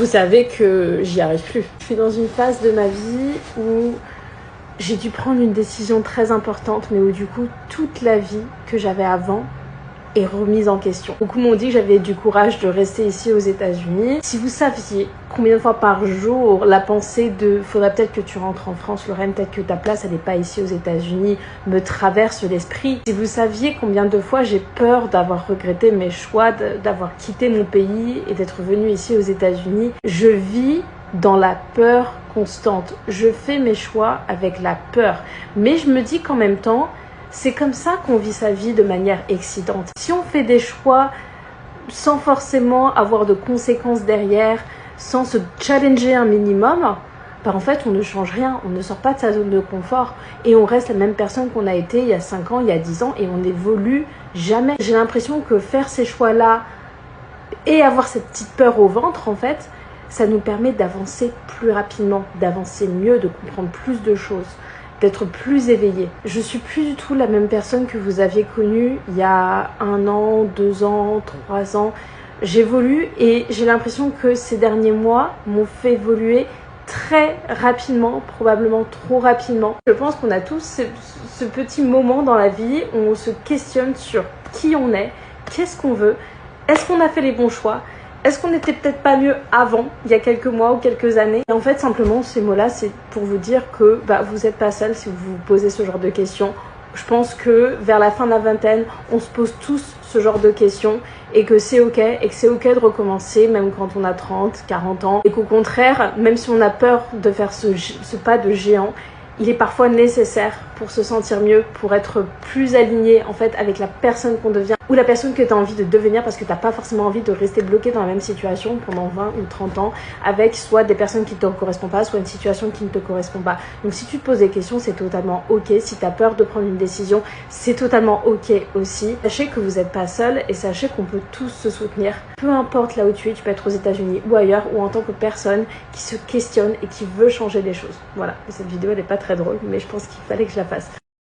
vous savez que j'y arrive plus. Je suis dans une phase de ma vie où j'ai dû prendre une décision très importante, mais où du coup, toute la vie que j'avais avant est remise en question. Beaucoup m'ont dit que j'avais du courage de rester ici aux États-Unis. Si vous saviez combien de fois par jour la pensée de faudrait peut-être que tu rentres en France, Lorraine, peut-être que ta place elle n'est pas ici aux États-Unis, me traverse l'esprit. Si vous saviez combien de fois j'ai peur d'avoir regretté mes choix, d'avoir quitté mon pays et d'être venue ici aux États-Unis, je vis dans la peur constante. Je fais mes choix avec la peur. Mais je me dis qu'en même temps, c'est comme ça qu'on vit sa vie de manière excitante. Si on fait des choix sans forcément avoir de conséquences derrière, sans se challenger un minimum, en fait, on ne change rien, on ne sort pas de sa zone de confort et on reste la même personne qu'on a été il y a 5 ans, il y a 10 ans et on n'évolue jamais. J'ai l'impression que faire ces choix-là et avoir cette petite peur au ventre, en fait, ça nous permet d'avancer plus rapidement, d'avancer mieux, de comprendre plus de choses, d'être plus éveillé. Je suis plus du tout la même personne que vous aviez connue il y a 1 an, 2 ans, 3 ans. J'évolue et j'ai l'impression que ces derniers mois m'ont fait évoluer très rapidement, probablement trop rapidement. Je pense qu'on a tous ce petit moment dans la vie où on se questionne sur qui on est, qu'est-ce qu'on veut, est-ce qu'on a fait les bons choix, est-ce qu'on n'était peut-être pas mieux avant, il y a quelques mois ou quelques années? Et en fait, simplement, ces mots-là, c'est pour vous dire que vous n'êtes pas seul si vous vous posez ce genre de questions. Je pense que vers la fin de la vingtaine, on se pose tous ce genre de questions et que c'est ok, et que c'est ok de recommencer même quand on a 30, 40 ans. Et qu'au contraire, même si on a peur de faire ce pas de géant, il est parfois nécessaire pour se sentir mieux, pour être plus aligné en fait avec la personne qu'on devient ou la personne que tu as envie de devenir, parce que tu n'as pas forcément envie de rester bloqué dans la même situation pendant 20 ou 30 ans avec soit des personnes qui ne te correspondent pas, soit une situation qui ne te correspond pas. Donc si tu te poses des questions, c'est totalement ok. Si tu as peur de prendre une décision, c'est totalement ok aussi. Sachez que vous n'êtes pas seul et sachez qu'on peut tous se soutenir. Peu importe là où tu es, tu peux être aux États-Unis ou ailleurs, ou en tant que personne qui se questionne et qui veut changer des choses. Voilà, cette vidéo elle n'est pas très drôle, mais je pense qu'il fallait que je la fasse.